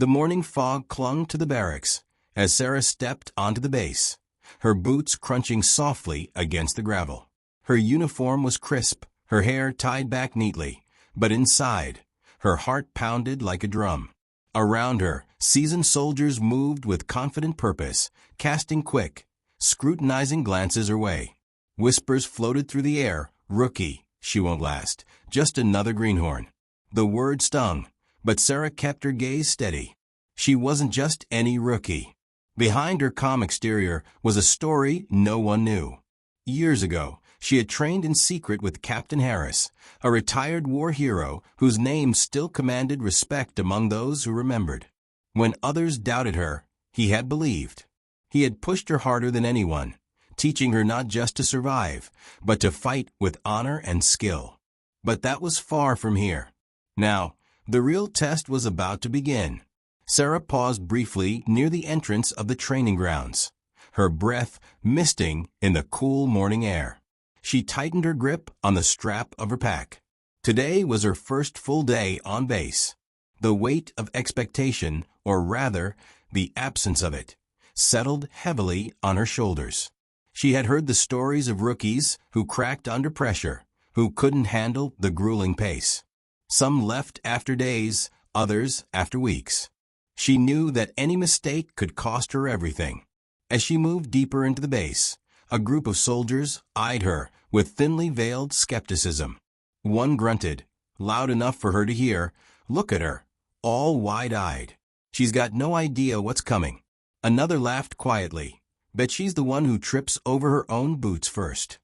The morning fog clung to the barracks as Sarah stepped onto the base, her boots crunching softly against the gravel. Her uniform was crisp, her hair tied back neatly, but inside, her heart pounded like a drum. Around her, seasoned soldiers moved with confident purpose, casting quick, scrutinizing glances her way. Whispers floated through the air, "Rookie, she won't last, just another greenhorn." The word stung, but Sarah kept her gaze steady. She wasn't just any rookie. Behind her calm exterior was a story no one knew. Years ago, she had trained in secret with Captain Harris, a retired war hero whose name still commanded respect among those who remembered. When others doubted her, he had believed. He had pushed her harder than anyone, teaching her not just to survive, but to fight with honor and skill. But that was far from here. Now, the real test was about to begin. Sarah paused briefly near the entrance of the training grounds, her breath misting in the cool morning air. She tightened her grip on the strap of her pack. Today was her first full day on base. The weight of expectation, or rather, the absence of it, settled heavily on her shoulders. She had heard the stories of rookies who cracked under pressure, who couldn't handle the grueling pace. Some left after days, others after weeks. She knew that any mistake could cost her everything. As she moved deeper into the base, a group of soldiers eyed her with thinly veiled skepticism. One grunted, loud enough for her to hear, "Look at her, all wide-eyed. She's got no idea what's coming." Another laughed quietly, "Bet she's the one who trips over her own boots first."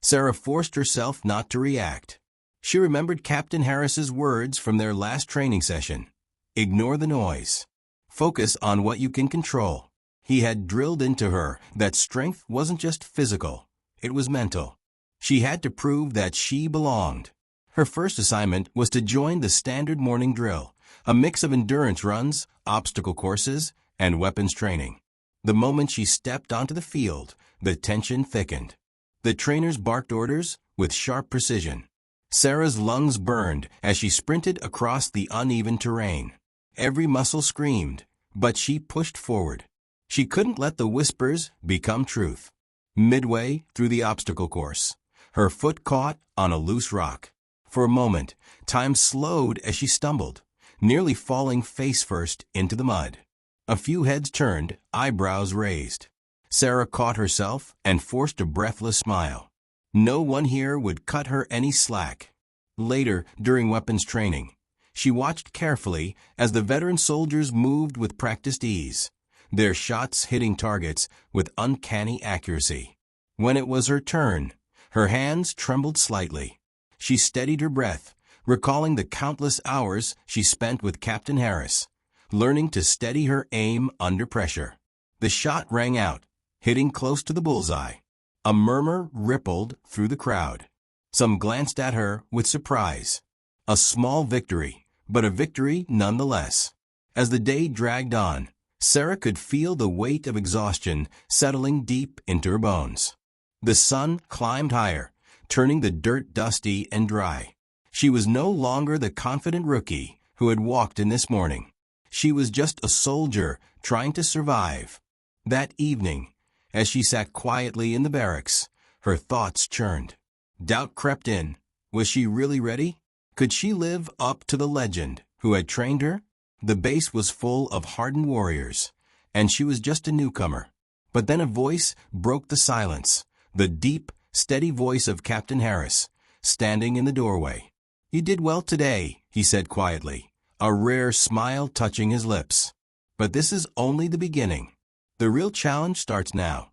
Sarah forced herself not to react. She remembered Captain Harris's words from their last training session. Ignore the noise. Focus on what you can control. He had drilled into her that strength wasn't just physical, it was mental. She had to prove that she belonged. Her first assignment was to join the standard morning drill, a mix of endurance runs, obstacle courses, and weapons training. The moment she stepped onto the field, the tension thickened. The trainers barked orders with sharp precision. Sarah's lungs burned as she sprinted across the uneven terrain. Every muscle screamed, but she pushed forward. She couldn't let the whispers become truth. Midway through the obstacle course, her foot caught on a loose rock. For a moment, time slowed as she stumbled, nearly falling face first into the mud. A few heads turned, eyebrows raised. Sarah caught herself and forced a breathless smile. No one here would cut her any slack. Later, during weapons training, she watched carefully as the veteran soldiers moved with practiced ease, their shots hitting targets with uncanny accuracy. When it was her turn, her hands trembled slightly. She steadied her breath, recalling the countless hours she spent with Captain Harris, learning to steady her aim under pressure. The shot rang out, hitting close to the bullseye. A murmur rippled through the crowd. Some glanced at her with surprise. A small victory, but a victory nonetheless. As the day dragged on, Sarah could feel the weight of exhaustion settling deep into her bones. The sun climbed higher, turning the dirt dusty and dry. She was no longer the confident rookie who had walked in this morning. She was just a soldier trying to survive. That evening, as she sat quietly in the barracks, her thoughts churned. Doubt crept in. Was she really ready? Could she live up to the legend who had trained her? The base was full of hardened warriors, and she was just a newcomer. But then a voice broke the silence, the deep, steady voice of Captain Harris, standing in the doorway. "You did well today," he said quietly, a rare smile touching his lips. "But this is only the beginning. The real challenge starts now."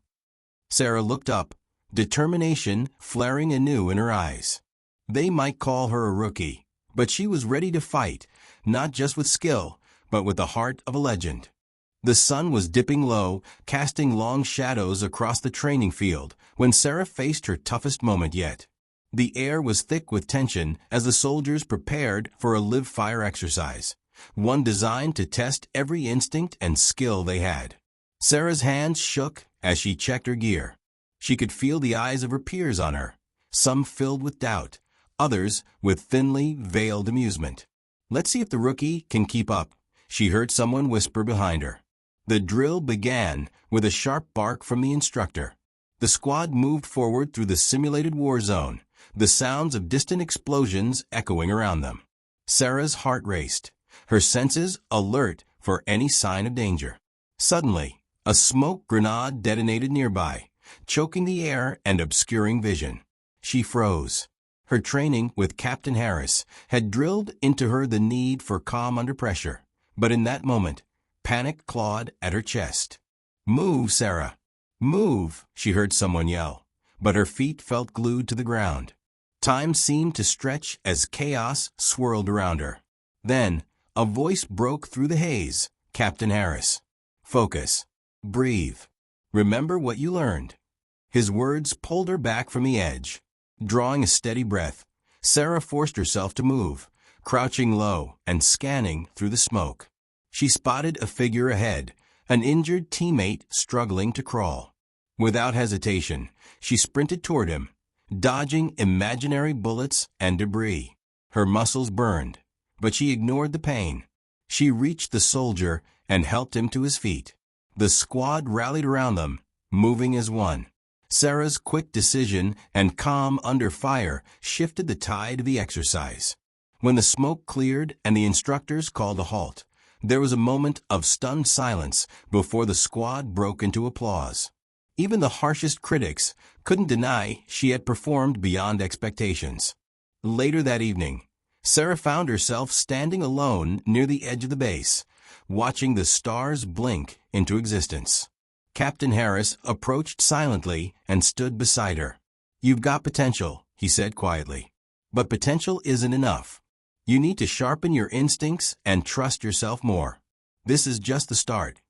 Sarah looked up, determination flaring anew in her eyes. They might call her a rookie, but she was ready to fight, not just with skill, but with the heart of a legend. The sun was dipping low, casting long shadows across the training field when Sarah faced her toughest moment yet. The air was thick with tension as the soldiers prepared for a live-fire exercise, one designed to test every instinct and skill they had. Sarah's hands shook as she checked her gear. She could feel the eyes of her peers on her, some filled with doubt, others with thinly veiled amusement. "Let's see if the rookie can keep up," she heard someone whisper behind her. The drill began with a sharp bark from the instructor. The squad moved forward through the simulated war zone, the sounds of distant explosions echoing around them. Sarah's heart raced, her senses alert for any sign of danger. Suddenly, a smoke grenade detonated nearby, choking the air and obscuring vision. She froze. Her training with Captain Harris had drilled into her the need for calm under pressure, but in that moment, panic clawed at her chest. "Move, Sarah! Move!" she heard someone yell, but her feet felt glued to the ground. Time seemed to stretch as chaos swirled around her. Then, a voice broke through the haze. Captain Harris. "Focus. Breathe. Remember what you learned." His words pulled her back from the edge. Drawing a steady breath, Sarah forced herself to move, crouching low and scanning through the smoke. She spotted a figure ahead, an injured teammate struggling to crawl. Without hesitation, she sprinted toward him, dodging imaginary bullets and debris. Her muscles burned, but she ignored the pain. She reached the soldier and helped him to his feet. The squad rallied around them, moving as one. Sarah's quick decision and calm under fire shifted the tide of the exercise. When the smoke cleared and the instructors called a halt, there was a moment of stunned silence before the squad broke into applause. Even the harshest critics couldn't deny she had performed beyond expectations. Later that evening, Sarah found herself standing alone near the edge of the base, watching the stars blink into existence. Captain Harris approached silently and stood beside her. "You've got potential," he said quietly. "But potential isn't enough. You need to sharpen your instincts and trust yourself more. This is just the start."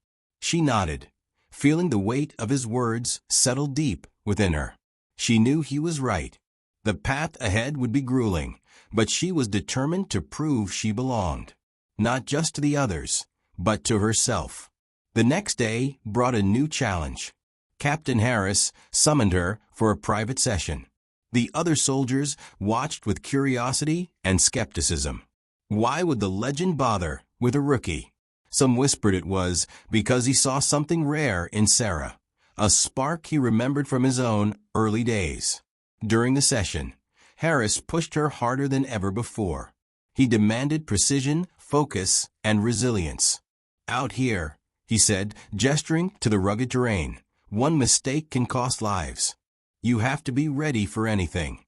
She nodded, feeling the weight of his words settle deep within her. She knew he was right. The path ahead would be grueling, but she was determined to prove she belonged, not just to the others, but to herself. The next day brought a new challenge. Captain Harris summoned her for a private session. The other soldiers watched with curiosity and skepticism. Why would the legend bother with a rookie? Some whispered it was because he saw something rare in Sarah, a spark he remembered from his own early days. During the session, Harris pushed her harder than ever before. He demanded precision, focus, and resilience. "Out here," he said, gesturing to the rugged terrain, "one mistake can cost lives. You have to be ready for anything."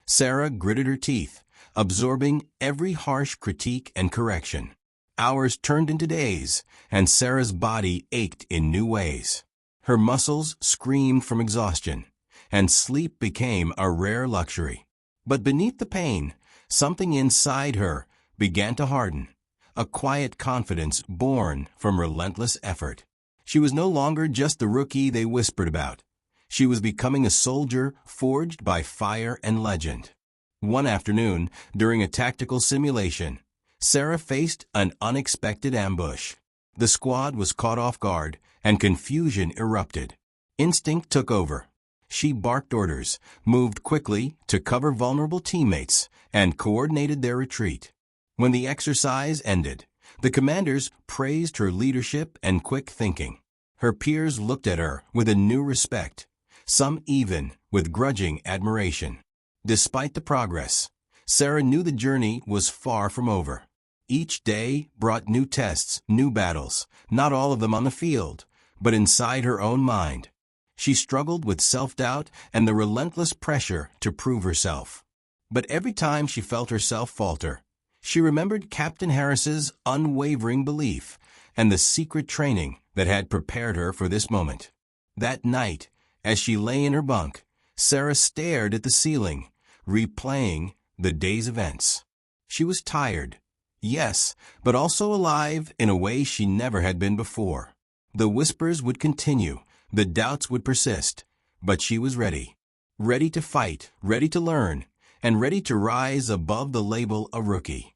Sarah gritted her teeth, absorbing every harsh critique and correction. Hours turned into days, and Sarah's body ached in new ways. Her muscles screamed from exhaustion, and sleep became a rare luxury. But beneath the pain, something inside her began to harden. A quiet confidence born from relentless effort. She was no longer just the rookie they whispered about. She was becoming a soldier forged by fire and legend. One afternoon, during a tactical simulation, Sarah faced an unexpected ambush. The squad was caught off guard, and confusion erupted. Instinct took over. She barked orders, moved quickly to cover vulnerable teammates, and coordinated their retreat. When the exercise ended, the commanders praised her leadership and quick thinking. Her peers looked at her with a new respect, some even with grudging admiration. Despite the progress, Sarah knew the journey was far from over. Each day brought new tests, new battles, not all of them on the field, but inside her own mind. She struggled with self-doubt and the relentless pressure to prove herself. But every time she felt herself falter, she remembered Captain Harris's unwavering belief and the secret training that had prepared her for this moment. That night, as she lay in her bunk, Sarah stared at the ceiling, replaying the day's events. She was tired, yes, but also alive in a way she never had been before. The whispers would continue, the doubts would persist, but she was ready. Ready to fight, ready to learn, and ready to rise above the label of rookie.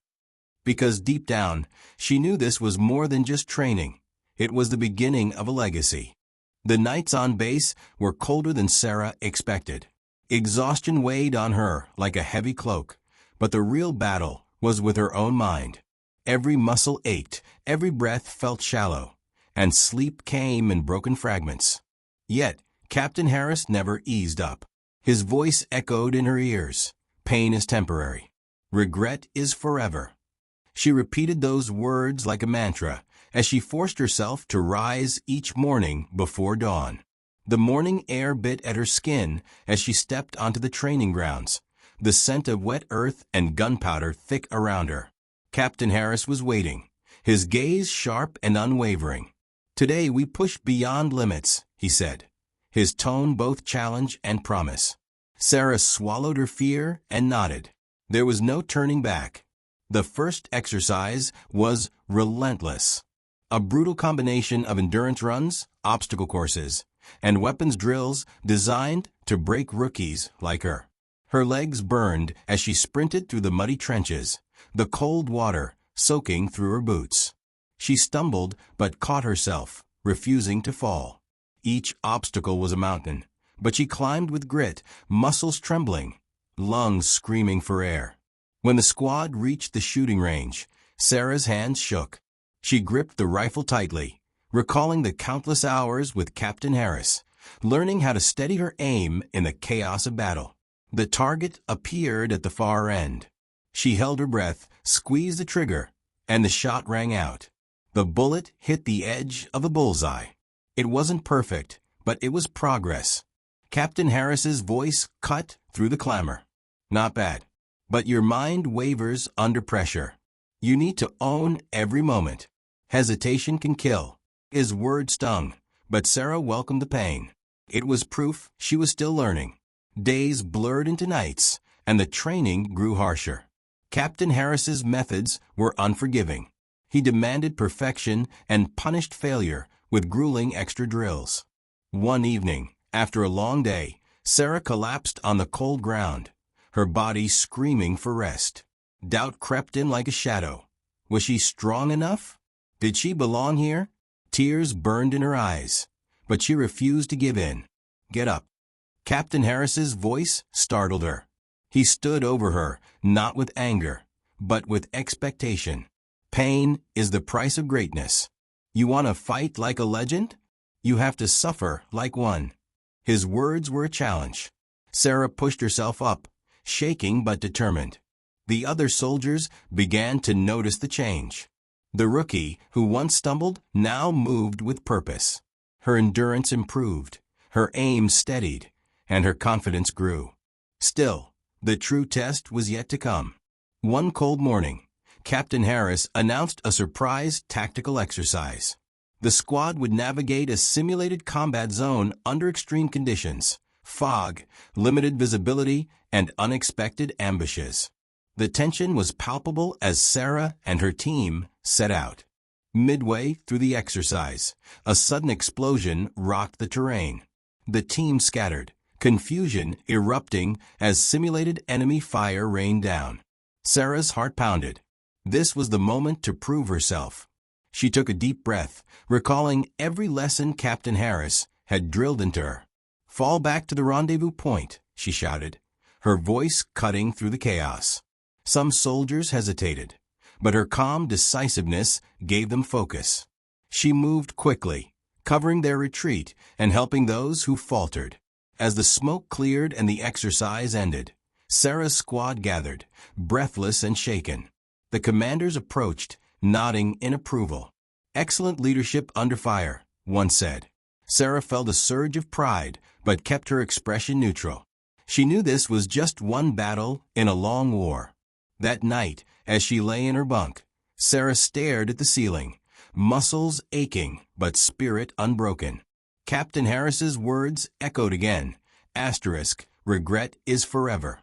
Because deep down, she knew this was more than just training. It was the beginning of a legacy. The nights on base were colder than Sarah expected. Exhaustion weighed on her like a heavy cloak, but the real battle was with her own mind. Every muscle ached, every breath felt shallow, and sleep came in broken fragments. Yet, Captain Harris never eased up. His voice echoed in her ears. Pain is temporary. Regret is forever. She repeated those words like a mantra as she forced herself to rise each morning before dawn. The morning air bit at her skin as she stepped onto the training grounds, the scent of wet earth and gunpowder thick around her. Captain Harris was waiting, his gaze sharp and unwavering. "Today we push beyond limits," he said, his tone both challenge and promise. Sarah swallowed her fear and nodded. There was no turning back. The first exercise was relentless. A brutal combination of endurance runs, obstacle courses, and weapons drills designed to break rookies like her. Her legs burned as she sprinted through the muddy trenches, the cold water soaking through her boots. She stumbled but caught herself, refusing to fall. Each obstacle was a mountain, but she climbed with grit, muscles trembling, lungs screaming for air. When the squad reached the shooting range, Sarah's hands shook. She gripped the rifle tightly, recalling the countless hours with Captain Harris, learning how to steady her aim in the chaos of battle. The target appeared at the far end. She held her breath, squeezed the trigger, and the shot rang out. The bullet hit the edge of a bullseye. It wasn't perfect, but it was progress. Captain Harris's voice cut through the clamor. "Not bad. But your mind wavers under pressure. You need to own every moment. Hesitation can kill." His words stung, but Sarah welcomed the pain. It was proof she was still learning. Days blurred into nights, and the training grew harsher. Captain Harris's methods were unforgiving. He demanded perfection and punished failure with grueling extra drills. One evening, after a long day, Sarah collapsed on the cold ground, her body screaming for rest. Doubt crept in like a shadow. Was she strong enough? Did she belong here? Tears burned in her eyes, but she refused to give in. "Get up." Captain Harris's voice startled her. He stood over her, not with anger, but with expectation. "Pain is the price of greatness. You want to fight like a legend? You have to suffer like one." His words were a challenge. Sarah pushed herself up, shaking but determined. The other soldiers began to notice the change. The rookie, who once stumbled, now moved with purpose. Her endurance improved, her aim steadied, and her confidence grew. Still, the true test was yet to come. One cold morning, Captain Harris announced a surprise tactical exercise. The squad would navigate a simulated combat zone under extreme conditions, fog, limited visibility, and unexpected ambushes. The tension was palpable as Sarah and her team set out. Midway through the exercise, a sudden explosion rocked the terrain. The team scattered, confusion erupting as simulated enemy fire rained down. Sarah's heart pounded. This was the moment to prove herself. She took a deep breath, recalling every lesson Captain Harris had drilled into her. "Fall back to the rendezvous point," she shouted, her voice cutting through the chaos. Some soldiers hesitated, but her calm decisiveness gave them focus. She moved quickly, covering their retreat and helping those who faltered. As the smoke cleared and the exercise ended, Sarah's squad gathered, breathless and shaken. The commanders approached, nodding in approval. "Excellent leadership under fire," one said. Sarah felt a surge of pride, but kept her expression neutral. She knew this was just one battle in a long war. That night, as she lay in her bunk, Sarah stared at the ceiling, muscles aching but spirit unbroken. Captain Harris's words echoed again. Regret is forever.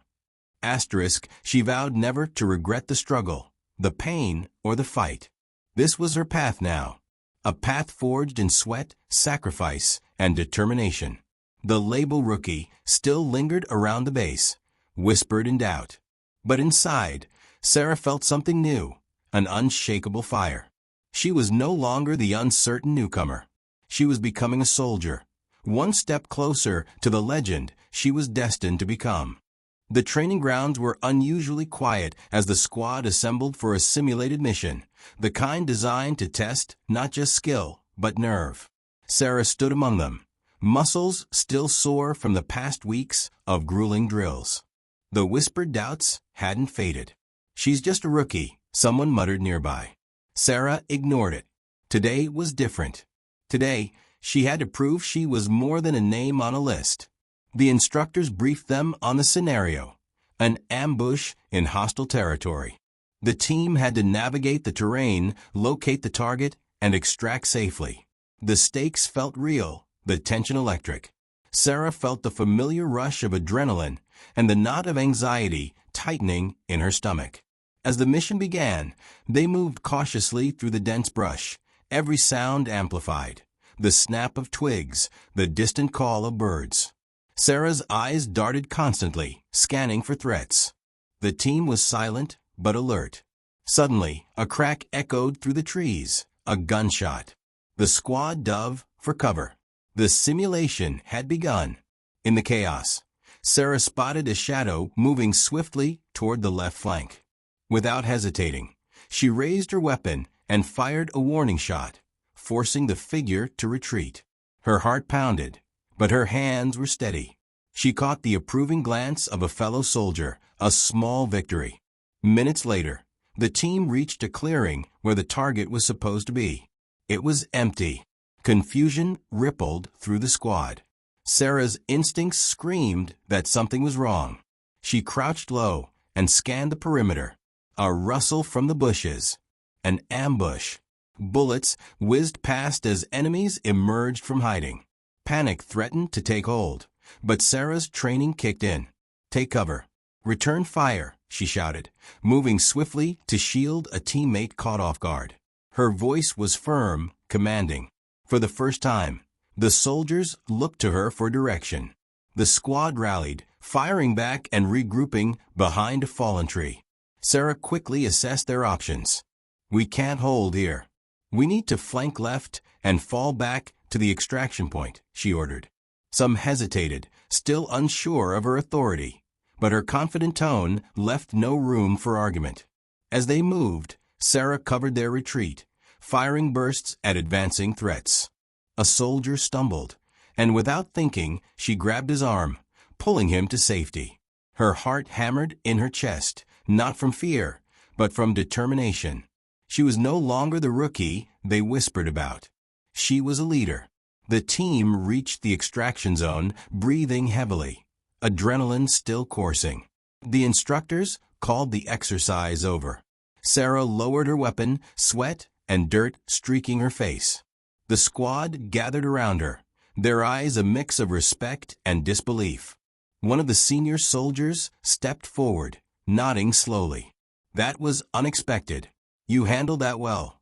She vowed never to regret the struggle, the pain, or the fight. This was her path now, a path forged in sweat, sacrifice, and determination. The label rookie still lingered around the base, whispered in doubt. But inside, Sarah felt something new, an unshakable fire. She was no longer the uncertain newcomer. She was becoming a soldier, one step closer to the legend she was destined to become. The training grounds were unusually quiet as the squad assembled for a simulated mission, the kind designed to test not just skill, but nerve. Sarah stood among them, muscles still sore from the past weeks of grueling drills. The whispered doubts hadn't faded. "She's just a rookie," someone muttered nearby. Sarah ignored it. Today was different. Today, she had to prove she was more than a name on a list. The instructors briefed them on the scenario: an ambush in hostile territory. The team had to navigate the terrain, locate the target, and extract safely. The stakes felt real, the tension electric. Sarah felt the familiar rush of adrenaline and the knot of anxiety tightening in her stomach. As the mission began, they moved cautiously through the dense brush, every sound amplified: the snap of twigs, the distant call of birds. Sarah's eyes darted constantly, scanning for threats. The team was silent but alert. Suddenly, a crack echoed through the trees, a gunshot. The squad dove for cover. The simulation had begun. In the chaos, Sarah spotted a shadow moving swiftly toward the left flank. Without hesitating, she raised her weapon and fired a warning shot, forcing the figure to retreat. Her heart pounded, but her hands were steady. She caught the approving glance of a fellow soldier, a small victory. Minutes later, the team reached a clearing where the target was supposed to be. It was empty. Confusion rippled through the squad. Sarah's instincts screamed that something was wrong. She crouched low and scanned the perimeter. A rustle from the bushes. An ambush. Bullets whizzed past as enemies emerged from hiding. Panic threatened to take hold, but Sarah's training kicked in. "Take cover. Return fire," she shouted, moving swiftly to shield a teammate caught off guard. Her voice was firm, commanding. For the first time, the soldiers looked to her for direction. The squad rallied, firing back and regrouping behind a fallen tree. Sarah quickly assessed their options. "We can't hold here. We need to flank left and fall back to the extraction point," she ordered. Some hesitated, still unsure of her authority, but her confident tone left no room for argument. As they moved, Sarah covered their retreat, firing bursts at advancing threats. A soldier stumbled, and without thinking, she grabbed his arm, pulling him to safety. Her heart hammered in her chest, not from fear, but from determination. She was no longer the rookie they whispered about. She was a leader. The team reached the extraction zone, breathing heavily, adrenaline still coursing. The instructors called the exercise over. Sarah lowered her weapon, sweat and dirt streaking her face. The squad gathered around her, their eyes a mix of respect and disbelief. One of the senior soldiers stepped forward, nodding slowly. "That was unexpected. You handled that well."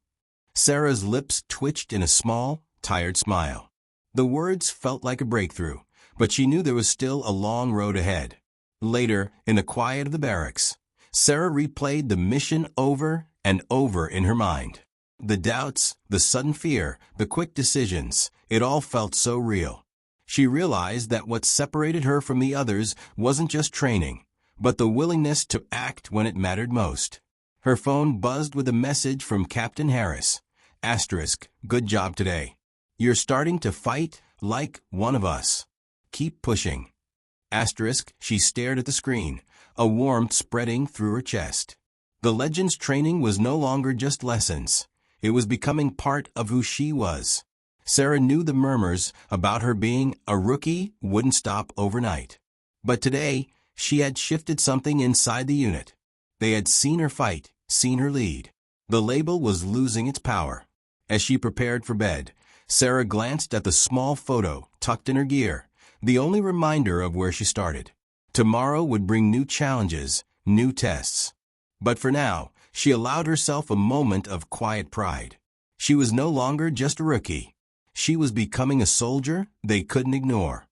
Sarah's lips twitched in a small, tired smile. The words felt like a breakthrough, but she knew there was still a long road ahead. Later, in the quiet of the barracks, Sarah replayed the mission over and over in her mind. The doubts, the sudden fear, the quick decisions, it all felt so real. She realized that what separated her from the others wasn't just training, but the willingness to act when it mattered most. Her phone buzzed with a message from Captain Harris. *, good job today. You're starting to fight like one of us. Keep pushing. *, she stared at the screen, a warmth spreading through her chest. The Legends training was no longer just lessons. It was becoming part of who she was. Sarah knew the murmurs about her being a rookie wouldn't stop overnight. But today, she had shifted something inside the unit. They had seen her fight, seen her lead. The label was losing its power. As she prepared for bed, Sarah glanced at the small photo tucked in her gear, the only reminder of where she started. Tomorrow would bring new challenges, new tests. But for now, she allowed herself a moment of quiet pride. She was no longer just a rookie. She was becoming a soldier they couldn't ignore.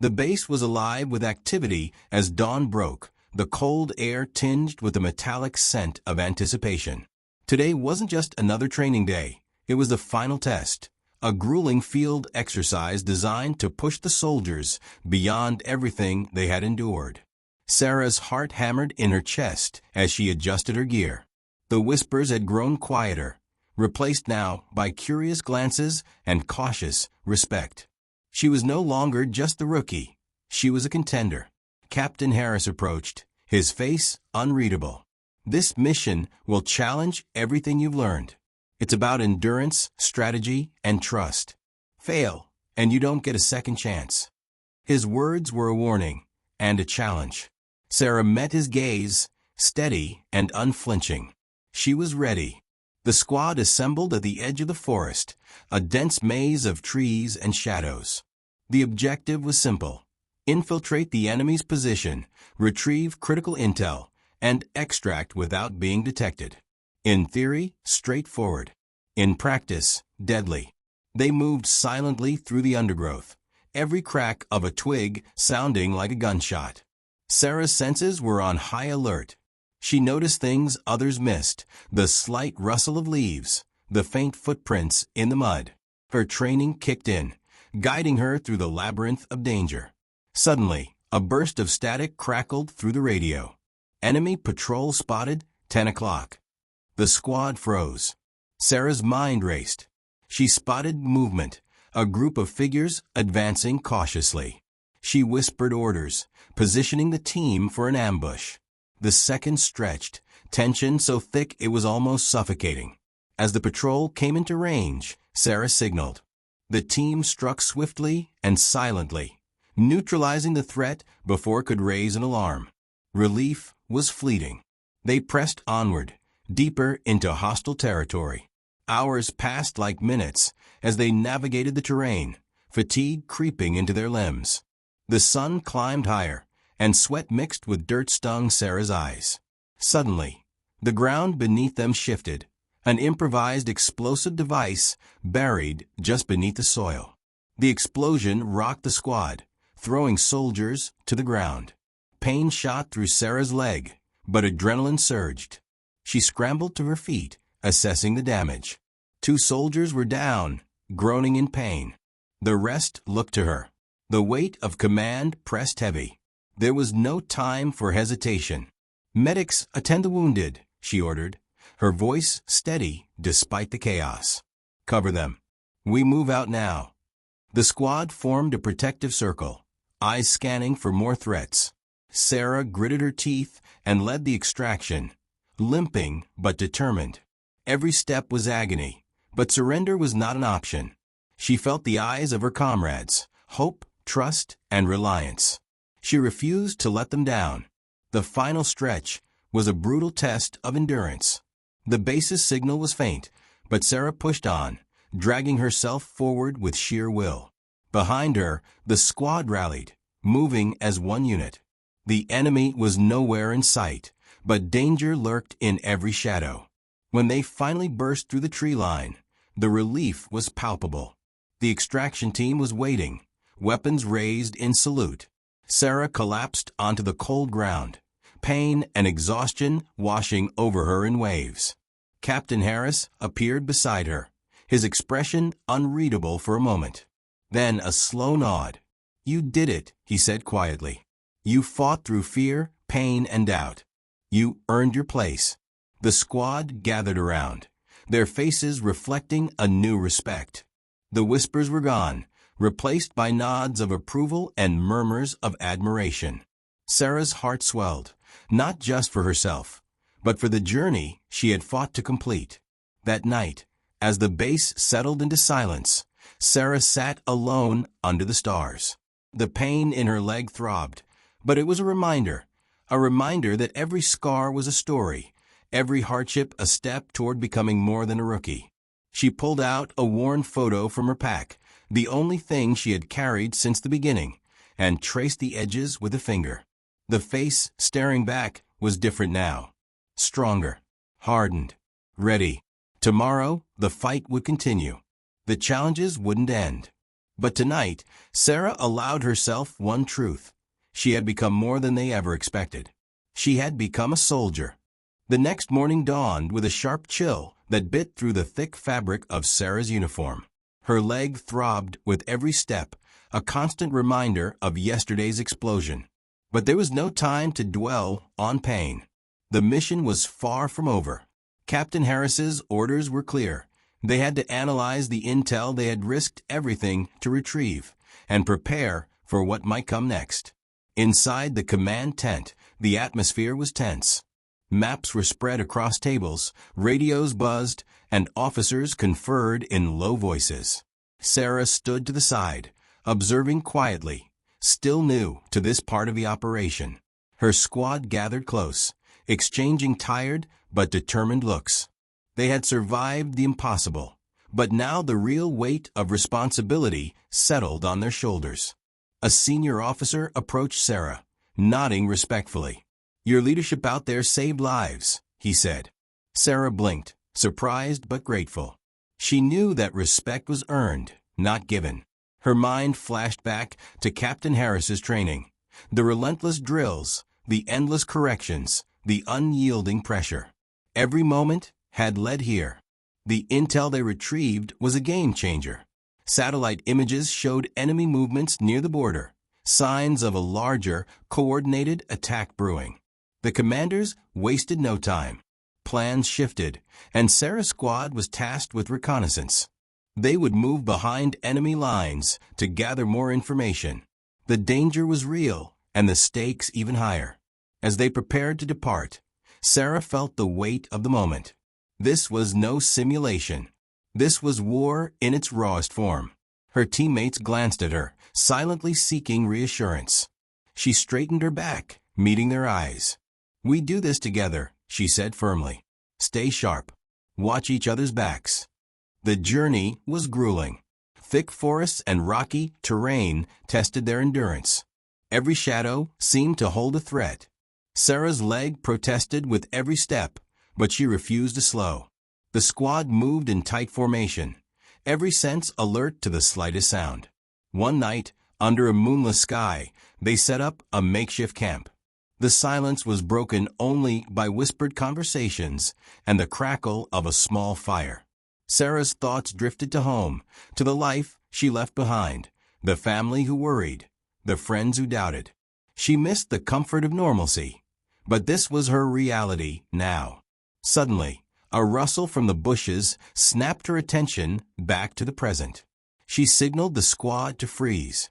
The base was alive with activity as dawn broke, the cold air tinged with a metallic scent of anticipation. Today wasn't just another training day. It was the final test, a grueling field exercise designed to push the soldiers beyond everything they had endured. Sarah's heart hammered in her chest as she adjusted her gear. The whispers had grown quieter, replaced now by curious glances and cautious respect. She was no longer just the rookie. She was a contender. Captain Harris approached, his face unreadable. This mission will challenge everything you've learned. It's about endurance, strategy, and trust. Fail, and you don't get a second chance. His words were a warning and a challenge. Sarah met his gaze, steady and unflinching. She was ready. The squad assembled at the edge of the forest, a dense maze of trees and shadows. The objective was simple: infiltrate the enemy's position, retrieve critical intel, and extract without being detected. In theory, straightforward. In practice, deadly. They moved silently through the undergrowth, every crack of a twig sounding like a gunshot. Sarah's senses were on high alert. She noticed things others missed: the slight rustle of leaves, the faint footprints in the mud. Her training kicked in, guiding her through the labyrinth of danger. Suddenly, a burst of static crackled through the radio. Enemy patrol spotted, 10 o'clock. The squad froze. Sarah's mind raced. She spotted movement, a group of figures advancing cautiously. She whispered orders, positioning the team for an ambush. The seconds stretched, tension so thick it was almost suffocating. As the patrol came into range, Sarah signaled. The team struck swiftly and silently, neutralizing the threat before it could raise an alarm. Relief was fleeting. They pressed onward, deeper into hostile territory. Hours passed like minutes as they navigated the terrain, fatigue creeping into their limbs. The sun climbed higher, and sweat mixed with dirt stung Sarah's eyes. Suddenly, the ground beneath them shifted, an improvised explosive device buried just beneath the soil. The explosion rocked the squad, throwing soldiers to the ground. Pain shot through Sarah's leg, but adrenaline surged. She scrambled to her feet, assessing the damage. 2 soldiers were down, groaning in pain. The rest looked to her. The weight of command pressed heavy. There was no time for hesitation. "Medics, attend the wounded," she ordered, her voice steady despite the chaos. "Cover them. We move out now." The squad formed a protective circle, eyes scanning for more threats. Sarah gritted her teeth and led the extraction, limping but determined. Every step was agony, but surrender was not an option. She felt the eyes of her comrades, hope, trust, and reliance. She refused to let them down. The final stretch was a brutal test of endurance. The base's signal was faint, but Sarah pushed on, dragging herself forward with sheer will. Behind her, the squad rallied, moving as one unit. The enemy was nowhere in sight, but danger lurked in every shadow. When they finally burst through the tree line, the relief was palpable. The extraction team was waiting, weapons raised in salute. Sarah collapsed onto the cold ground, pain and exhaustion washing over her in waves. Captain Harris appeared beside her, his expression unreadable for a moment. Then a slow nod. "You did it," he said quietly. "You fought through fear, pain, and doubt. You earned your place." The squad gathered around, their faces reflecting a new respect. The whispers were gone, replaced by nods of approval and murmurs of admiration. Sarah's heart swelled, not just for herself, but for the journey she had fought to complete. That night, as the base settled into silence, Sarah sat alone under the stars. The pain in her leg throbbed, but it was a reminder that every scar was a story, every hardship a step toward becoming more than a rookie. She pulled out a worn photo from her pack, the only thing she had carried since the beginning, and traced the edges with a finger. The face staring back was different now. Stronger, hardened, ready. Tomorrow, the fight would continue. The challenges wouldn't end. But tonight, Sarah allowed herself one truth. She had become more than they ever expected. She had become a soldier. The next morning dawned with a sharp chill that bit through the thick fabric of Sarah's uniform. Her leg throbbed with every step, a constant reminder of yesterday's explosion. But there was no time to dwell on pain. The mission was far from over. Captain Harris's orders were clear. They had to analyze the intel they had risked everything to retrieve and prepare for what might come next. Inside the command tent, the atmosphere was tense. Maps were spread across tables, radios buzzed, and officers conferred in low voices. Sarah stood to the side, observing quietly, still new to this part of the operation. Her squad gathered close, exchanging tired but determined looks. They had survived the impossible, but now the real weight of responsibility settled on their shoulders. A senior officer approached Sarah, nodding respectfully. "Your leadership out there saved lives," he said. Sarah blinked, surprised but grateful. She knew that respect was earned, not given. Her mind flashed back to Captain Harris's training. The relentless drills, the endless corrections, the unyielding pressure. Every moment had led here. The intel they retrieved was a game-changer. Satellite images showed enemy movements near the border, signs of a larger, coordinated attack brewing. The commanders wasted no time. Plans shifted, and Sarah's squad was tasked with reconnaissance. They would move behind enemy lines to gather more information. The danger was real, and the stakes even higher. As they prepared to depart, Sarah felt the weight of the moment. This was no simulation. This was war in its rawest form. Her teammates glanced at her, silently seeking reassurance. She straightened her back, meeting their eyes. "We do this together," she said firmly. "Stay sharp. Watch each other's backs." The journey was grueling. Thick forests and rocky terrain tested their endurance. Every shadow seemed to hold a threat. Sarah's leg protested with every step, but she refused to slow. The squad moved in tight formation, every sense alert to the slightest sound. One night, under a moonless sky, they set up a makeshift camp. The silence was broken only by whispered conversations and the crackle of a small fire. Sarah's thoughts drifted to home, to the life she left behind, the family who worried, the friends who doubted. She missed the comfort of normalcy, but this was her reality now. Suddenly, a rustle from the bushes snapped her attention back to the present. She signaled the squad to freeze.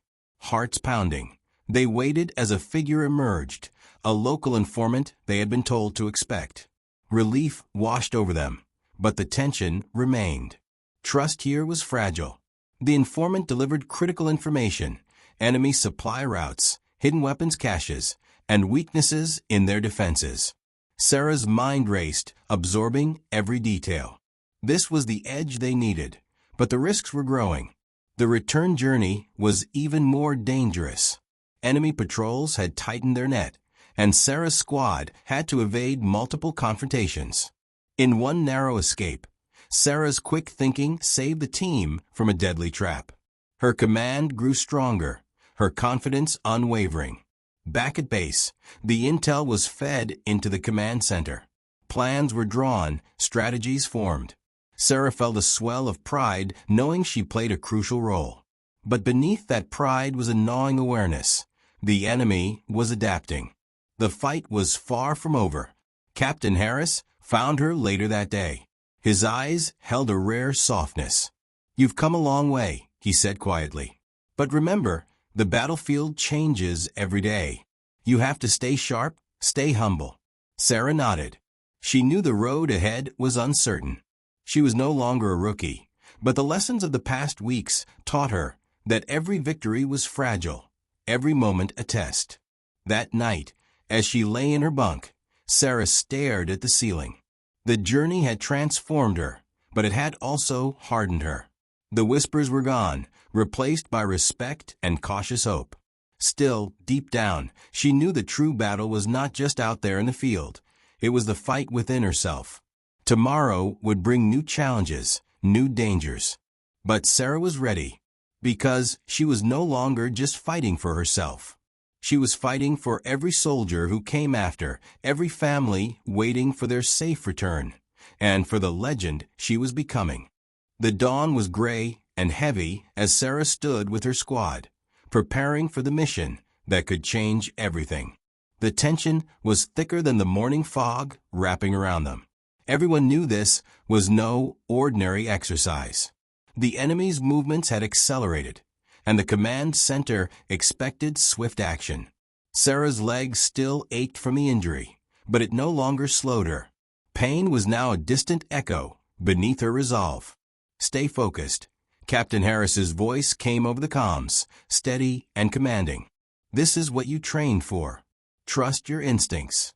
Hearts pounding, they waited as a figure emerged, a local informant they had been told to expect. Relief washed over them, but the tension remained. Trust here was fragile. The informant delivered critical information, enemy supply routes, hidden weapons caches, and weaknesses in their defenses. Sarah's mind raced, absorbing every detail. This was the edge they needed, but the risks were growing. The return journey was even more dangerous. Enemy patrols had tightened their net, and Sarah's squad had to evade multiple confrontations. In one narrow escape, Sarah's quick thinking saved the team from a deadly trap. Her command grew stronger, her confidence unwavering. Back at base, the intel was fed into the command center. Plans were drawn, strategies formed. Sarah felt a swell of pride knowing she played a crucial role. But beneath that pride was a gnawing awareness. The enemy was adapting. The fight was far from over. Captain Harris found her later that day. His eyes held a rare softness. "You've come a long way," he said quietly. "But remember, the battlefield changes every day. You have to stay sharp, stay humble." Sarah nodded. She knew the road ahead was uncertain. She was no longer a rookie, but the lessons of the past weeks taught her that every victory was fragile, every moment a test. That night, as she lay in her bunk, Sarah stared at the ceiling. The journey had transformed her, but it had also hardened her. The whispers were gone, replaced by respect and cautious hope. Still, deep down, she knew the true battle was not just out there in the field. It was the fight within herself. Tomorrow would bring new challenges, new dangers. But Sarah was ready, because she was no longer just fighting for herself. She was fighting for every soldier who came after, every family waiting for their safe return, and for the legend she was becoming. The dawn was gray and heavy as Sarah stood with her squad, preparing for the mission that could change everything. The tension was thicker than the morning fog wrapping around them. Everyone knew this was no ordinary exercise. The enemy's movements had accelerated, and the command center expected swift action. Sarah's legs still ached from the injury, but it no longer slowed her. Pain was now a distant echo beneath her resolve. "Stay focused." Captain Harris's voice came over the comms, steady and commanding. "This is what you trained for. Trust your instincts."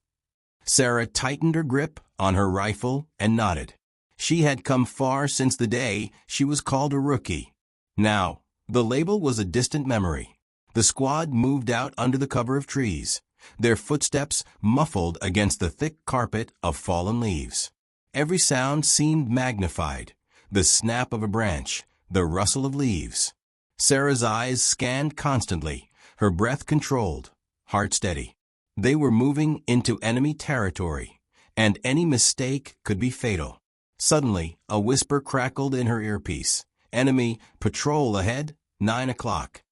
Sarah tightened her grip on her rifle and nodded. She had come far since the day she was called a rookie. Now, the label was a distant memory. The squad moved out under the cover of trees, their footsteps muffled against the thick carpet of fallen leaves. Every sound seemed magnified, the snap of a branch, the rustle of leaves. Sarah's eyes scanned constantly, her breath controlled, heart steady. They were moving into enemy territory, and any mistake could be fatal. Suddenly, a whisper crackled in her earpiece. "Enemy patrol ahead, 9 o'clock."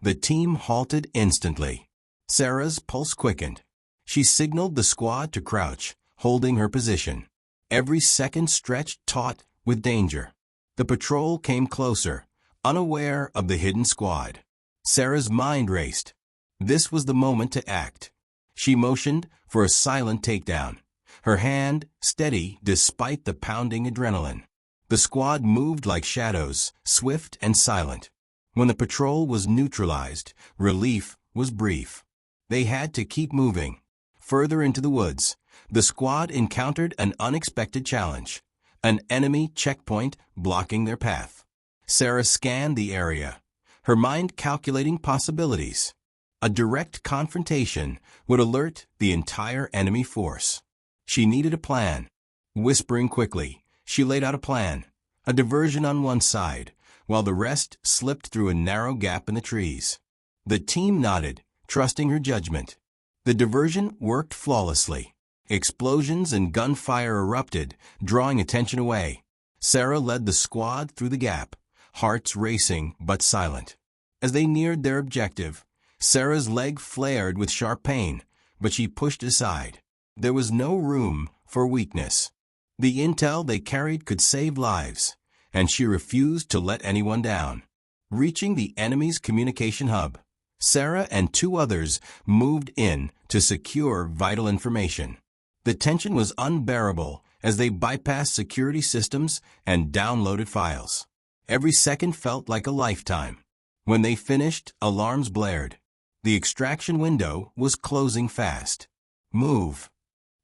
The team halted instantly. Sarah's pulse quickened. She signaled the squad to crouch, holding her position. Every second stretched taut with danger. The patrol came closer, unaware of the hidden squad. Sarah's mind raced. This was the moment to act. She motioned for a silent takedown, her hand steady despite the pounding adrenaline. The squad moved like shadows, swift and silent. When the patrol was neutralized, relief was brief. They had to keep moving. Further into the woods, the squad encountered an unexpected challenge, an enemy checkpoint blocking their path. Sarah scanned the area, her mind calculating possibilities. A direct confrontation would alert the entire enemy force. She needed a plan. Whispering quickly, she laid out a plan, a diversion on one side, while the rest slipped through a narrow gap in the trees. The team nodded, trusting her judgment. The diversion worked flawlessly. Explosions and gunfire erupted, drawing attention away. Sarah led the squad through the gap, hearts racing but silent. As they neared their objective, Sarah's leg flared with sharp pain, but she pushed aside. There was no room for weakness. The intel they carried could save lives, and she refused to let anyone down. Reaching the enemy's communication hub, Sarah and 2 others moved in to secure vital information. The tension was unbearable as they bypassed security systems and downloaded files. Every second felt like a lifetime. When they finished, alarms blared. The extraction window was closing fast. "Move,"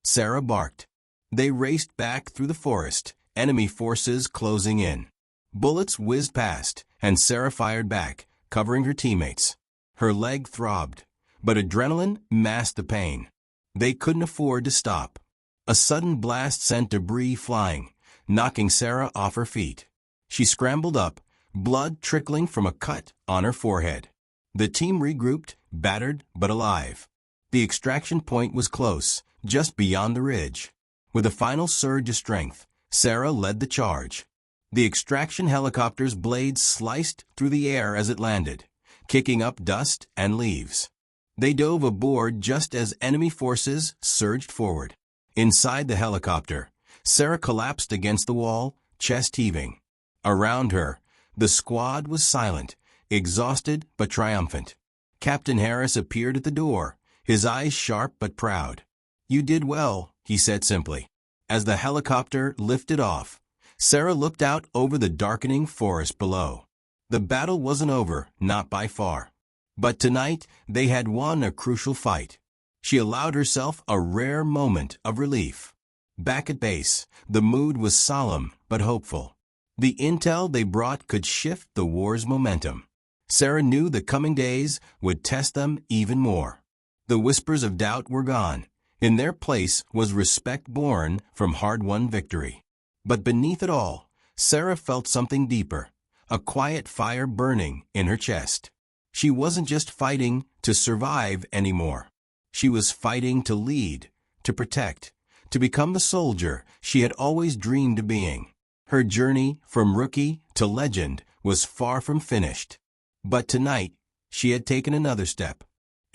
Sarah barked. They raced back through the forest, enemy forces closing in. Bullets whizzed past, and Sarah fired back, covering her teammates. Her leg throbbed, but adrenaline masked the pain. They couldn't afford to stop. A sudden blast sent debris flying, knocking Sarah off her feet. She scrambled up, blood trickling from a cut on her forehead. The team regrouped, battered but alive. The extraction point was close, just beyond the ridge. With a final surge of strength, Sarah led the charge. The extraction helicopter's blades sliced through the air as it landed, kicking up dust and leaves. They dove aboard just as enemy forces surged forward. Inside the helicopter, Sarah collapsed against the wall, chest heaving. Around her, the squad was silent, exhausted but triumphant. Captain Harris appeared at the door, his eyes sharp but proud. "You did well," he said simply. As the helicopter lifted off, Sarah looked out over the darkening forest below. The battle wasn't over, not by far. But tonight, they had won a crucial fight. She allowed herself a rare moment of relief. Back at base, the mood was solemn but hopeful. The intel they brought could shift the war's momentum. Sarah knew the coming days would test them even more. The whispers of doubt were gone. In their place was respect born from hard-won victory. But beneath it all, Sarah felt something deeper, a quiet fire burning in her chest. She wasn't just fighting to survive anymore. She was fighting to lead, to protect, to become the soldier she had always dreamed of being. Her journey from rookie to legend was far from finished. But tonight, she had taken another step.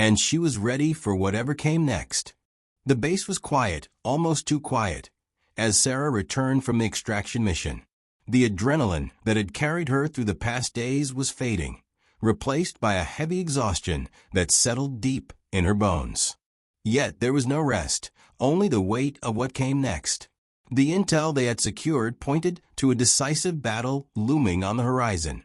and she was ready for whatever came next. The base was quiet, almost too quiet, as Sarah returned from the extraction mission. The adrenaline that had carried her through the past days was fading, replaced by a heavy exhaustion that settled deep in her bones. Yet there was no rest, only the weight of what came next. The intel they had secured pointed to a decisive battle looming on the horizon,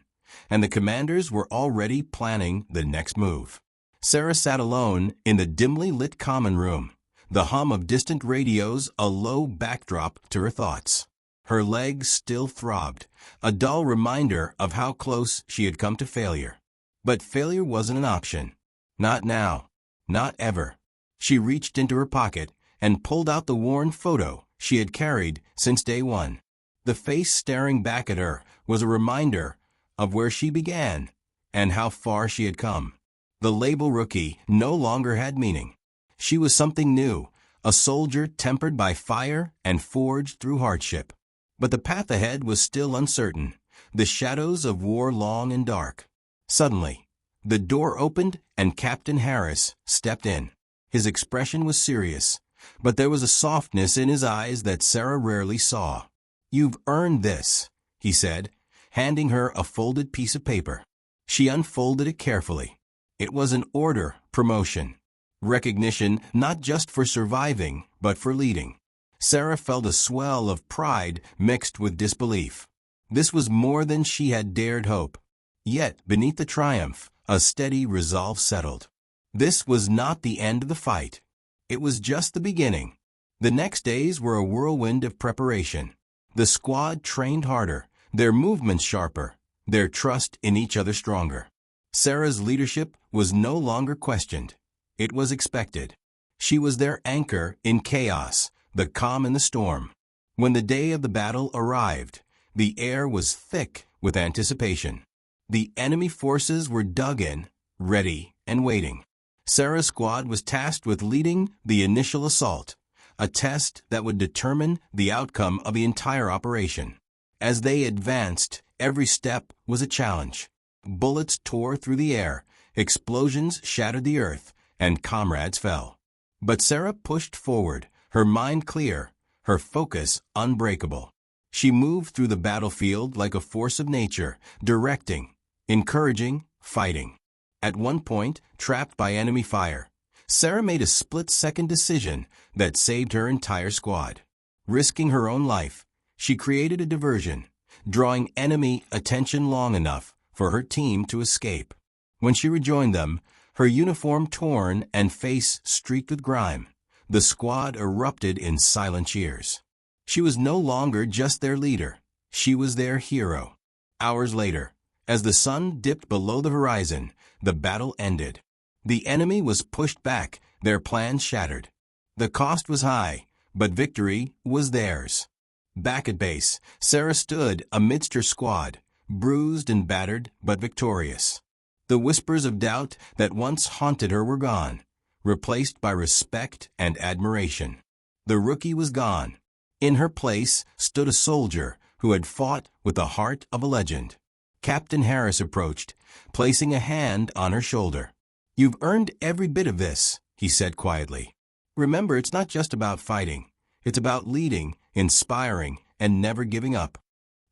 and the commanders were already planning the next move. Sarah sat alone in the dimly lit common room, the hum of distant radios a low backdrop to her thoughts. Her legs still throbbed, a dull reminder of how close she had come to failure. But failure wasn't an option. Not now. Not ever. She reached into her pocket and pulled out the worn photo she had carried since day one. The face staring back at her was a reminder of where she began and how far she had come. The label rookie no longer had meaning. She was something new, a soldier tempered by fire and forged through hardship. But the path ahead was still uncertain, the shadows of war long and dark. Suddenly, the door opened and Captain Harris stepped in. His expression was serious, but there was a softness in his eyes that Sarah rarely saw. "You've earned this," he said, handing her a folded piece of paper. She unfolded it carefully. It was an order, promotion, recognition not just for surviving, but for leading. Sarah felt a swell of pride mixed with disbelief. This was more than she had dared hope. Yet, beneath the triumph, a steady resolve settled. This was not the end of the fight. It was just the beginning. The next days were a whirlwind of preparation. The squad trained harder, their movements sharper, their trust in each other stronger. Sarah's leadership was no longer questioned. It was expected. She was their anchor in chaos, the calm in the storm. When the day of the battle arrived, the air was thick with anticipation. The enemy forces were dug in, ready and waiting. Sarah's squad was tasked with leading the initial assault, a test that would determine the outcome of the entire operation. As they advanced, every step was a challenge. Bullets tore through the air, explosions shattered the earth, and comrades fell. But Sarah pushed forward, her mind clear, her focus unbreakable. She moved through the battlefield like a force of nature, directing, encouraging, fighting. At one point, trapped by enemy fire, Sarah made a split-second decision that saved her entire squad. Risking her own life, she created a diversion, drawing enemy attention long enough for her team to escape. When she rejoined them, her uniform torn and face streaked with grime, the squad erupted in silent cheers. She was no longer just their leader. She was their hero. Hours later, as the sun dipped below the horizon, the battle ended. The enemy was pushed back, their plans shattered. The cost was high, but victory was theirs. Back at base, Sarah stood amidst her squad, bruised and battered, but victorious. The whispers of doubt that once haunted her were gone, replaced by respect and admiration. The rookie was gone. In her place stood a soldier who had fought with the heart of a legend. Captain Harris approached, placing a hand on her shoulder. "You've earned every bit of this," he said quietly. "Remember, it's not just about fighting. It's about leading, inspiring, and never giving up."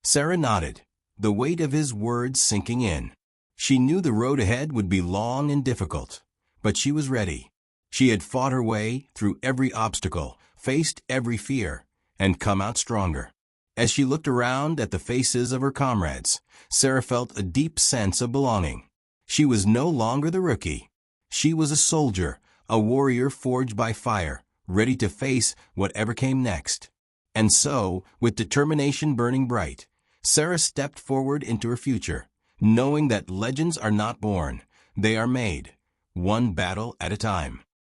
Sarah nodded, the weight of his words sinking in. She knew the road ahead would be long and difficult, but she was ready. She had fought her way through every obstacle, faced every fear, and come out stronger. As she looked around at the faces of her comrades, Sarah felt a deep sense of belonging. She was no longer the rookie. She was a soldier, a warrior forged by fire, ready to face whatever came next. And so, with determination burning bright, Sarah stepped forward into her future, knowing that legends are not born, they are made, one battle at a time.